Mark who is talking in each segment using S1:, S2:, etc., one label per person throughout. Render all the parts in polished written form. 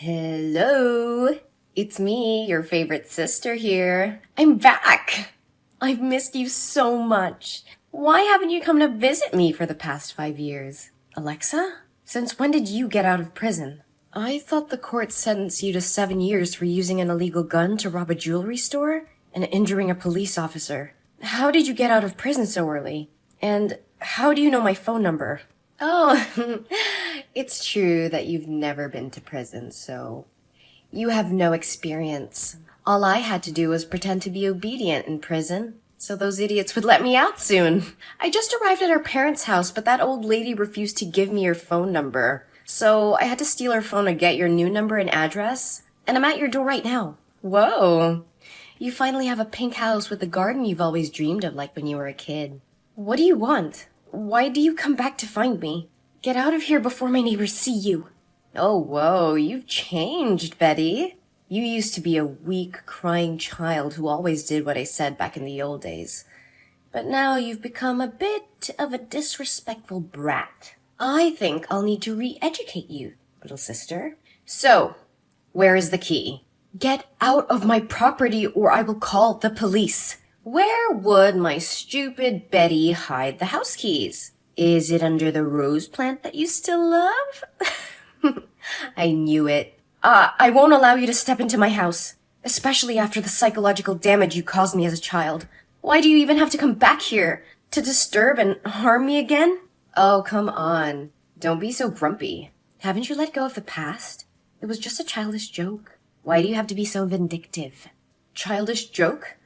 S1: Hello, it's me, your favorite sister here. I'm back. I've missed you so much. Why haven't you come to visit me for the past 5 years? Alexa, since when did you get out of prison? I thought the court sentenced you to 7 years for using an illegal gun to rob a jewelry store and injuring a police officer. How did you get out of prison so early? And how do you know my phone number? Oh, it's true that you've never been to prison, so you have no experience. All I had to do was pretend to be obedient in prison, so those idiots would let me out soon. I just arrived at our parents' house, but that old lady refused to give me her phone number. So I had to steal her phone to get your new number and address, and I'm at your door right now. Whoa. You finally have a pink house with the garden you've always dreamed of like when you were a kid. What do you want? Why do you come back to find me? Get out of here before my neighbors see you. Oh, whoa, you've changed, Betty. You used to be a weak, crying child who always did what I said back in the old days. But now you've become a bit of a disrespectful brat. I think I'll need to re-educate you, little sister. So, where is the key? Get out of my property or I will call the police. Where would my stupid Betty hide the house keys? Is it under the rose plant that you still love? I knew it. I won't allow you to step into my house, especially after the psychological damage you caused me as a child. Why do you even have to come back here? To disturb and harm me again? Oh, come on. Don't be so grumpy. Haven't you let go of the past? It was just a childish joke. Why do you have to be so vindictive? Childish joke?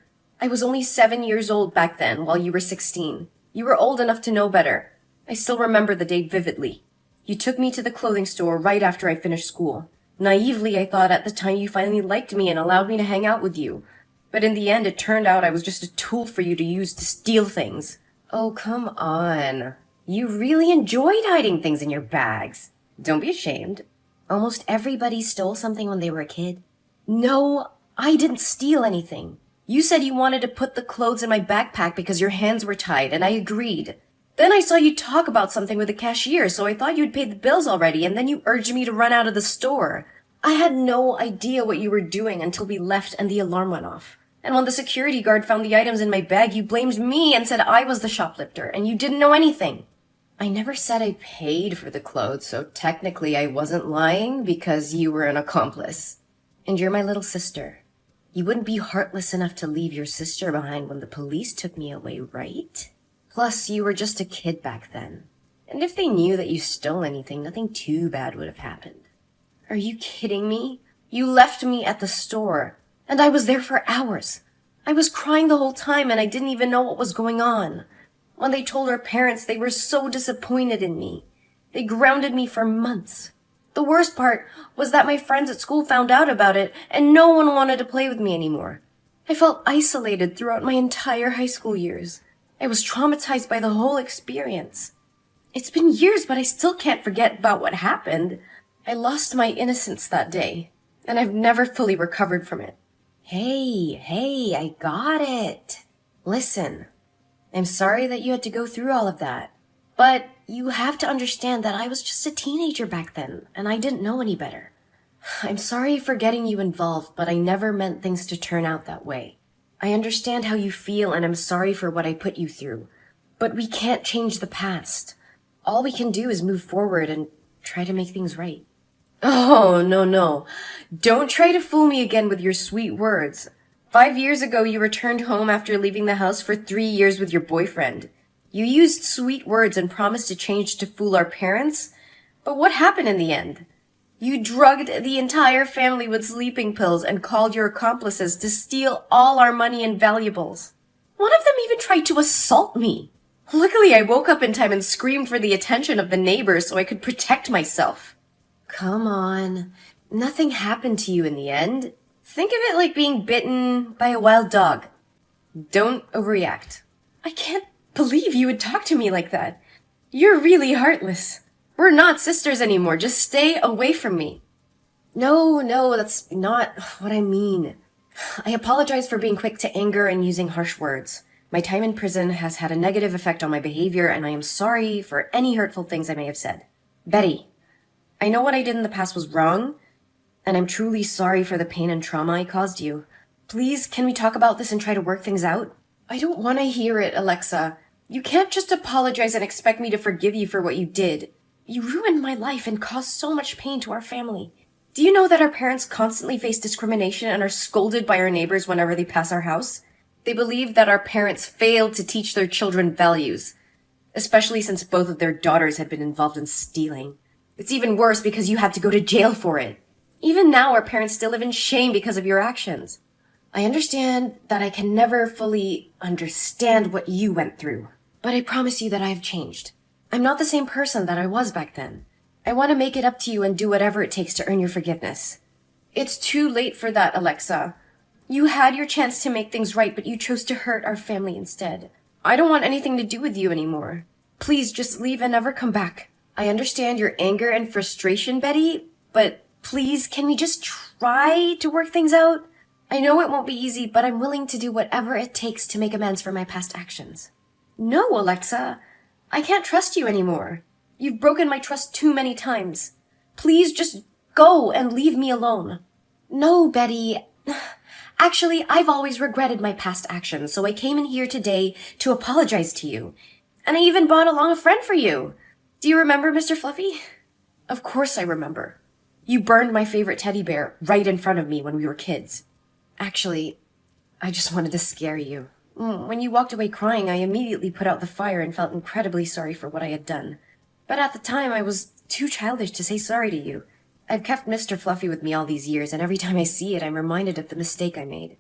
S1: I was only 7 years old back then, while you were 16. You were old enough to know better. I still remember the day vividly. You took me to the clothing store right after I finished school. Naively, I thought at the time you finally liked me and allowed me to hang out with you. But in the end, it turned out I was just a tool for you to use to steal things. Oh, come on. You really enjoyed hiding things in your bags. Don't be ashamed. Almost everybody stole something when they were a kid. No, I didn't steal anything. You said you wanted to put the clothes in my backpack because your hands were tied, and I agreed. Then I saw you talk about something with the cashier, so I thought you'd paid the bills already, and then you urged me to run out of the store. I had no idea what you were doing until we left and the alarm went off. And when the security guard found the items in my bag, you blamed me and said I was the shoplifter, and you didn't know anything. I never said I paid for the clothes, so technically I wasn't lying because you were an accomplice. And you're my little sister. You wouldn't be heartless enough to leave your sister behind when the police took me away, right? Plus, you were just a kid back then. And if they knew that you stole anything, nothing too bad would have happened. Are you kidding me? You left me at the store, and I was there for hours. I was crying the whole time, and I didn't even know what was going on. When they told our parents, they were so disappointed in me. They grounded me for months. The worst part was that my friends at school found out about it, and no one wanted to play with me anymore. I felt isolated throughout my entire high school years. I was traumatized by the whole experience. It's been years, but I still can't forget about what happened. I lost my innocence that day, and I've never fully recovered from it. Hey, I got it. Listen, I'm sorry that you had to go through all of that. But you have to understand that I was just a teenager back then, and I didn't know any better. I'm sorry for getting you involved, but I never meant things to turn out that way. I understand how you feel, and I'm sorry for what I put you through. But we can't change the past. All we can do is move forward and try to make things right. Oh, no. Don't try to fool me again with your sweet words. 5 years ago, you returned home after leaving the house for 3 years with your boyfriend. You used sweet words and promised to change to fool our parents, but what happened in the end? You drugged the entire family with sleeping pills and called your accomplices to steal all our money and valuables. One of them even tried to assault me. Luckily, I woke up in time and screamed for the attention of the neighbors so I could protect myself. Come on. Nothing happened to you in the end. Think of it like being bitten by a wild dog. Don't overreact. I can't believe you would talk to me like that. You're really heartless. We're not sisters anymore. Just stay away from me. No, that's not what I mean. I apologize for being quick to anger and using harsh words. My time in prison has had a negative effect on my behavior, and I am sorry for any hurtful things I may have said. Betty, I know what I did in the past was wrong, And I'm truly sorry for the pain and trauma I caused you. Please, can we talk about this and try to work things out? I don't want to hear it, Alexa. You can't just apologize and expect me to forgive you for what you did. You ruined my life and caused so much pain to our family. Do you know that our parents constantly face discrimination and are scolded by our neighbors whenever they pass our house? They believe that our parents failed to teach their children values, especially since both of their daughters had been involved in stealing. It's even worse because you had to go to jail for it. Even now, our parents still live in shame because of your actions. I understand that I can never fully understand what you went through, but I promise you that I have changed. I'm not the same person that I was back then. I want to make it up to you and do whatever it takes to earn your forgiveness. It's too late for that, Alexa. You had your chance to make things right, but you chose to hurt our family instead. I don't want anything to do with you anymore. Please just leave and never come back. I understand your anger and frustration, Betty, but please, can we just try to work things out? I know it won't be easy, but I'm willing to do whatever it takes to make amends for my past actions. No, Alexa. I can't trust you anymore. You've broken my trust too many times. Please just go and leave me alone. No, Betty. Actually, I've always regretted my past actions, so I came in here today to apologize to you. And I even brought along a friend for you. Do you remember Mr. Fluffy? Of course I remember. You burned my favorite teddy bear right in front of me when we were kids. Actually, I just wanted to scare you. When you walked away crying, I immediately put out the fire and felt incredibly sorry for what I had done. But at the time, I was too childish to say sorry to you. I've kept Mr. Fluffy with me all these years, and every time I see it, I'm reminded of the mistake I made.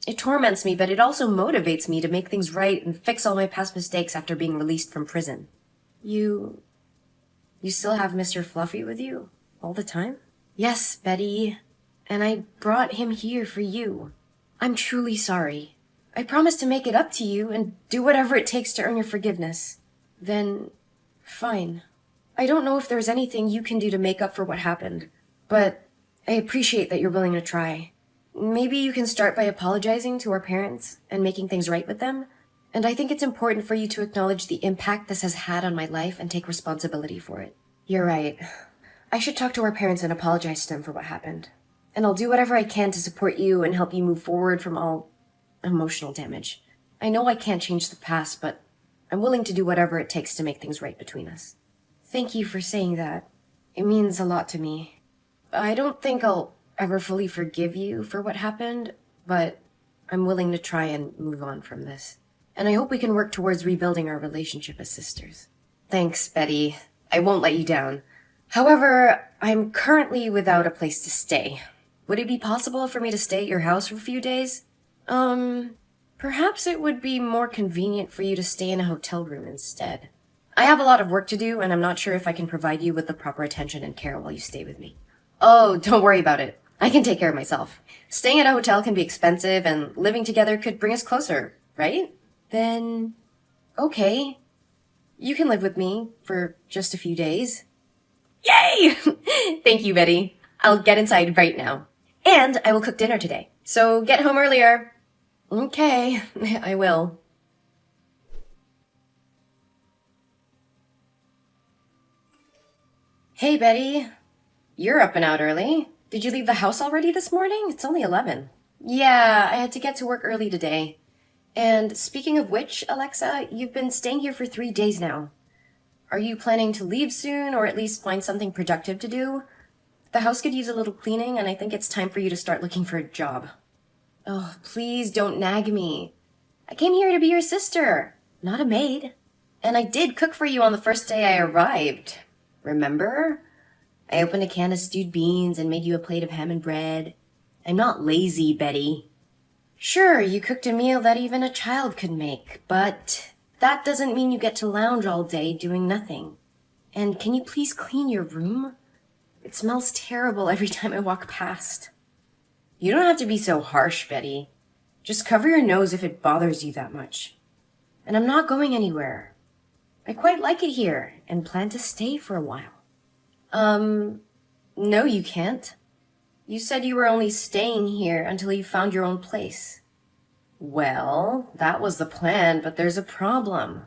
S1: It torments me, but it also motivates me to make things right and fix all my past mistakes after being released from prison. You still have Mr. Fluffy with you? All the time? Yes, Betty. And I brought him here for you. I'm truly sorry. I promise to make it up to you and do whatever it takes to earn your forgiveness. Then, fine. I don't know if there's anything you can do to make up for what happened, but I appreciate that you're willing to try. Maybe you can start by apologizing to our parents and making things right with them. And I think it's important for you to acknowledge the impact this has had on my life and take responsibility for it. You're right. I should talk to our parents and apologize to them for what happened. And I'll do whatever I can to support you and help you move forward from all emotional damage. I know I can't change the past, but I'm willing to do whatever it takes to make things right between us. Thank you for saying that. It means a lot to me. I don't think I'll ever fully forgive you for what happened, but I'm willing to try and move on from this. And I hope we can work towards rebuilding our relationship as sisters. Thanks, Betty. I won't let you down. However, I'm currently without a place to stay. Would it be possible for me to stay at your house for a few days? Perhaps it would be more convenient for you to stay in a hotel room instead. I have a lot of work to do, and I'm not sure if I can provide you with the proper attention and care while you stay with me. Oh, don't worry about it. I can take care of myself. Staying at a hotel can be expensive, and living together could bring us closer, right? Then, okay. You can live with me for just a few days. Yay! Thank you, Betty. I'll get inside right now. And I will cook dinner today. So get home earlier. Okay, I will. Hey, Betty. You're up and out early. Did you leave the house already this morning? It's only 11. Yeah, I had to get to work early today. And speaking of which, Alexa, you've been staying here for 3 days now. Are you planning to leave soon, or at least find something productive to do? The house could use a little cleaning, and I think it's time for you to start looking for a job. Oh, please don't nag me. I came here to be your sister, not a maid. And I did cook for you on the first day I arrived. Remember? I opened a can of stewed beans and made you a plate of ham and bread. I'm not lazy, Betty. Sure, you cooked a meal that even a child could make, but that doesn't mean you get to lounge all day doing nothing. And can you please clean your room? It smells terrible every time I walk past. You don't have to be so harsh, Betty. Just cover your nose if it bothers you that much. And I'm not going anywhere. I quite like it here and plan to stay for a while. No, you can't. You said you were only staying here until you found your own place. Well, that was the plan, but there's a problem.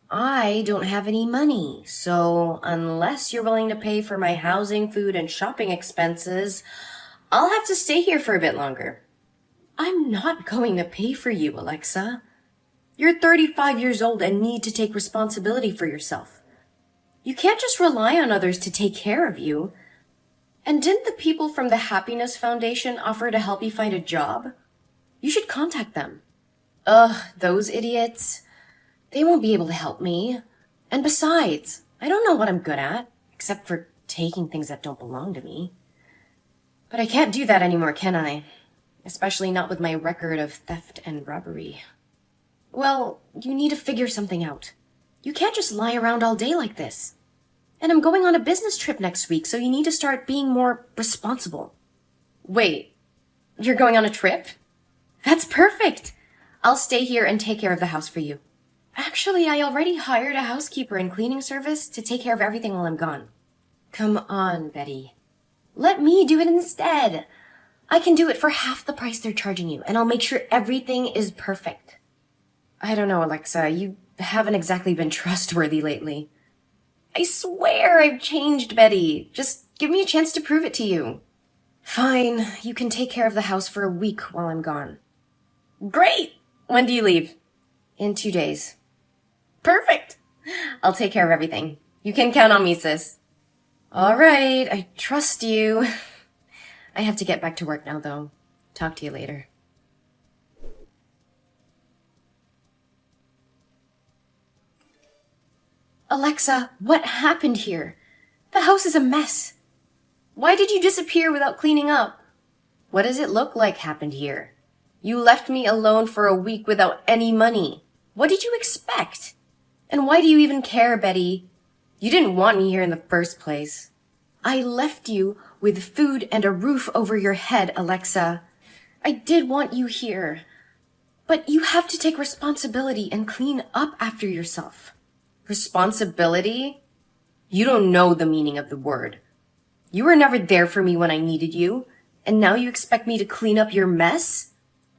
S1: I don't have any money, so unless you're willing to pay for my housing, food, and shopping expenses, I'll have to stay here for a bit longer. I'm not going to pay for you, Alexa. You're 35 years old and need to take responsibility for yourself. You can't just rely on others to take care of you. And didn't the people from the Happiness Foundation offer to help you find a job? You should contact them. Ugh, those idiots. They won't be able to help me. And besides, I don't know what I'm good at, except for taking things that don't belong to me. But I can't do that anymore, can I? Especially not with my record of theft and robbery. Well, you need to figure something out. You can't just lie around all day like this. And I'm going on a business trip next week, so you need to start being more responsible. Wait, you're going on a trip? That's perfect. I'll stay here and take care of the house for you. Actually, I already hired a housekeeper and cleaning service to take care of everything while I'm gone. Come on, Betty. Let me do it instead. I can do it for half the price they're charging you, and I'll make sure everything is perfect. I don't know, Alexa. You haven't exactly been trustworthy lately. I swear I've changed, Betty. Just give me a chance to prove it to you. Fine. You can take care of the house for a week while I'm gone. Great! When do you leave? In 2 days. Perfect! I'll take care of everything. You can count on me, sis. All right, I trust you. I have to get back to work now, though. Talk to you later. Alexa, what happened here? The house is a mess. Why did you disappear without cleaning up? What does it look like happened here? You left me alone for a week without any money. What did you expect? And why do you even care, Betty? You didn't want me here in the first place. I left you with food and a roof over your head, Alexa. I did want you here. But you have to take responsibility and clean up after yourself. Responsibility? You don't know the meaning of the word. You were never there for me when I needed you, and now you expect me to clean up your mess?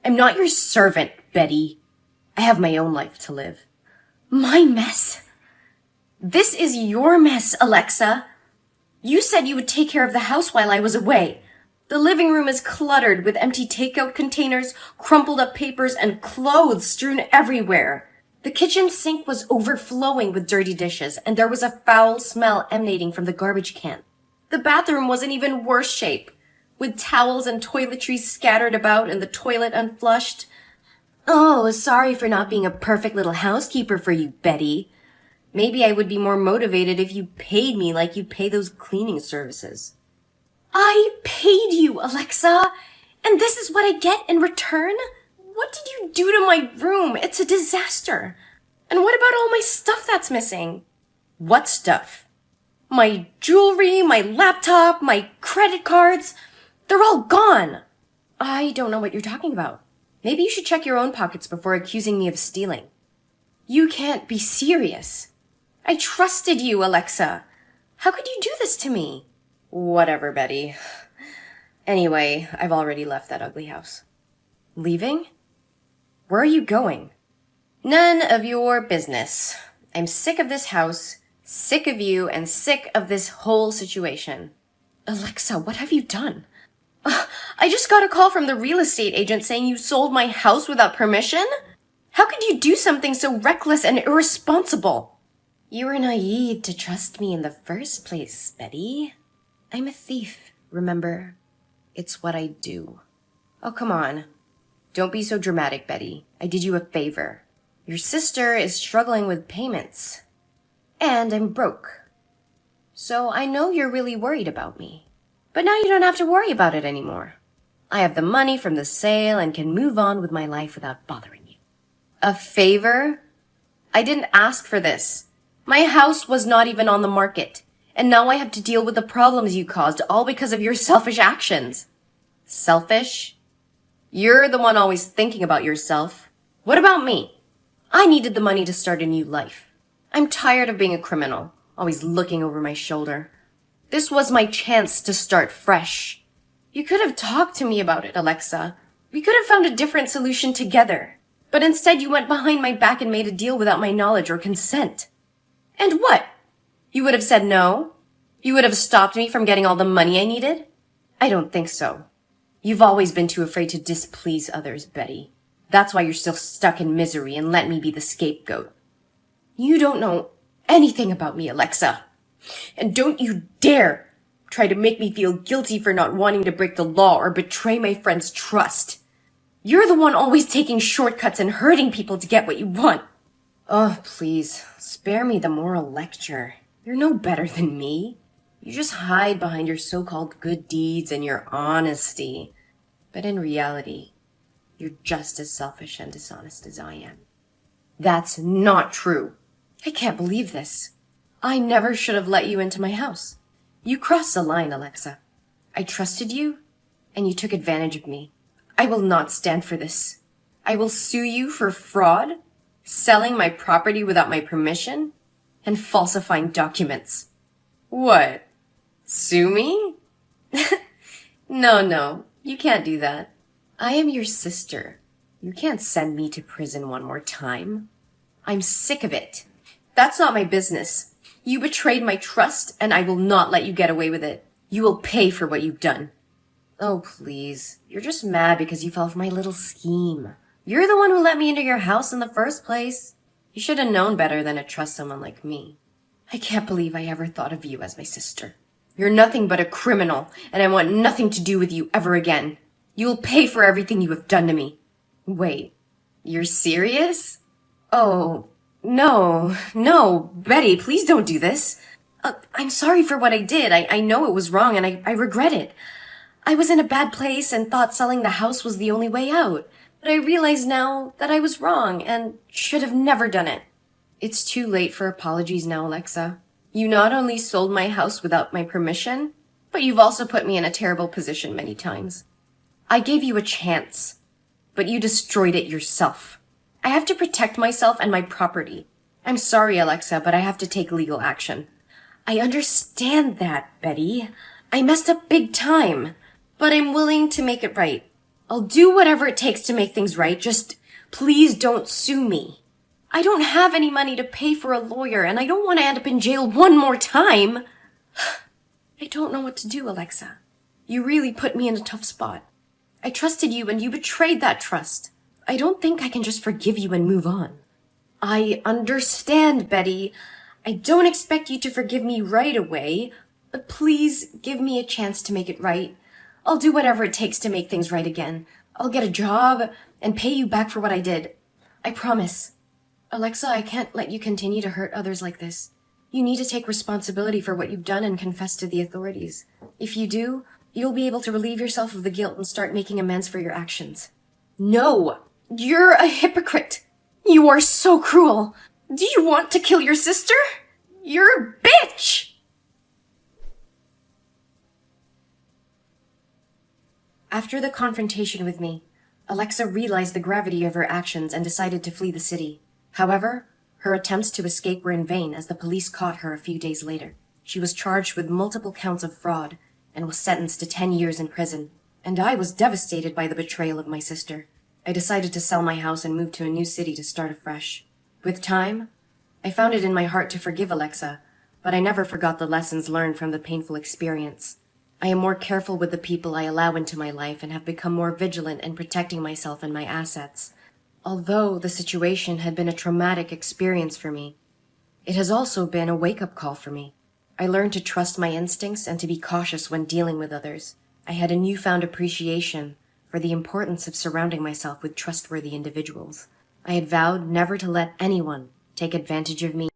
S1: I'm not your servant, Betty. I have my own life to live. My mess? This is your mess, Alexa. You said you would take care of the house while I was away. The living room is cluttered with empty takeout containers, crumpled up papers, and clothes strewn everywhere. The kitchen sink was overflowing with dirty dishes, and there was a foul smell emanating from the garbage can. The bathroom was in even worse shape, with towels and toiletries scattered about and the toilet unflushed. Oh, sorry for not being a perfect little housekeeper for you, Betty. Maybe I would be more motivated if you paid me like you pay those cleaning services. I paid you, Alexa, and this is what I get in return? What did you do to my room? It's a disaster. And what about all my stuff that's missing? What stuff? My jewelry, my laptop, my credit cards. They're all gone. I don't know what you're talking about. Maybe you should check your own pockets before accusing me of stealing. You can't be serious. I trusted you, Alexa. How could you do this to me? Whatever, Betty. Anyway, I've already left that ugly house. Leaving? Where are you going? None of your business. I'm sick of this house, sick of you, and sick of this whole situation. Alexa, what have you done? I just got a call from the real estate agent saying you sold my house without permission? How could you do something so reckless and irresponsible? You were naive to trust me in the first place, Betty. I'm a thief, remember? It's what I do. Oh, come on. Don't be so dramatic, Betty. I did you a favor. Your sister is struggling with payments. And I'm broke. So I know you're really worried about me. But now you don't have to worry about it anymore. I have the money from the sale and can move on with my life without bothering you. A favor? I didn't ask for this. My house was not even on the market. And now I have to deal with the problems you caused, all because of your selfish actions. Selfish? You're the one always thinking about yourself. What about me? I needed the money to start a new life. I'm tired of being a criminal, always looking over my shoulder. This was my chance to start fresh. You could have talked to me about it, Alexa. We could have found a different solution together. But instead you went behind my back and made a deal without my knowledge or consent. And what? You would have said no? You would have stopped me from getting all the money I needed? I don't think so. You've always been too afraid to displease others, Betty. That's why you're still stuck in misery and let me be the scapegoat. You don't know anything about me, Alexa. And don't you dare try to make me feel guilty for not wanting to break the law or betray my friend's trust. You're the one always taking shortcuts and hurting people to get what you want. Oh, please, spare me the moral lecture. You're no better than me. You just hide behind your so-called good deeds and your honesty. But in reality, you're just as selfish and dishonest as I am. That's not true. I can't believe this. I never should have let you into my house. You crossed the line, Alexa. I trusted you, and you took advantage of me. I will not stand for this. I will sue you for fraud, selling my property without my permission, and falsifying documents. What? Sue me? No, you can't do that. I am your sister. You can't send me to prison one more time. I'm sick of it. That's not my business. You betrayed my trust, and I will not let you get away with it. You will pay for what you've done. Oh, please. You're just mad because you fell for my little scheme. You're the one who let me into your house in the first place. You should have known better than to trust someone like me. I can't believe I ever thought of you as my sister. You're nothing but a criminal, and I want nothing to do with you ever again. You will pay for everything you have done to me. Wait, you're serious? Oh, no, Betty, please don't do this. I'm sorry for what I did. I know it was wrong, and I regret it. I was in a bad place and thought selling the house was the only way out. But I realize now that I was wrong and should have never done it. It's too late for apologies now, Alexa. You not only sold my house without my permission, but you've also put me in a terrible position many times. I gave you a chance, but you destroyed it yourself. I have to protect myself and my property. I'm sorry, Alexa, but I have to take legal action. I understand that, Betty. I messed up big time, but I'm willing to make it right. I'll do whatever it takes to make things right. Just please don't sue me. I don't have any money to pay for a lawyer, and I don't want to end up in jail one more time. I don't know what to do, Alexa. You really put me in a tough spot. I trusted you, and you betrayed that trust. I don't think I can just forgive you and move on. I understand, Betty. I don't expect you to forgive me right away, but please give me a chance to make it right. I'll do whatever it takes to make things right again. I'll get a job and pay you back for what I did. I promise. Alexa, I can't let you continue to hurt others like this. You need to take responsibility for what you've done and confess to the authorities. If you do, you'll be able to relieve yourself of the guilt and start making amends for your actions. No! You're a hypocrite! You are so cruel! Do you want to kill your sister? You're a bitch! After the confrontation with me, Alexa realized the gravity of her actions and decided to flee the city. However, her attempts to escape were in vain as the police caught her a few days later. She was charged with multiple counts of fraud and was sentenced to 10 years in prison. And I was devastated by the betrayal of my sister. I decided to sell my house and move to a new city to start afresh. With time, I found it in my heart to forgive Alexa, but I never forgot the lessons learned from the painful experience. I am more careful with the people I allow into my life and have become more vigilant in protecting myself and my assets. Although the situation had been a traumatic experience for me, it has also been a wake-up call for me. I learned to trust my instincts and to be cautious when dealing with others. I had a newfound appreciation for the importance of surrounding myself with trustworthy individuals. I had vowed never to let anyone take advantage of me.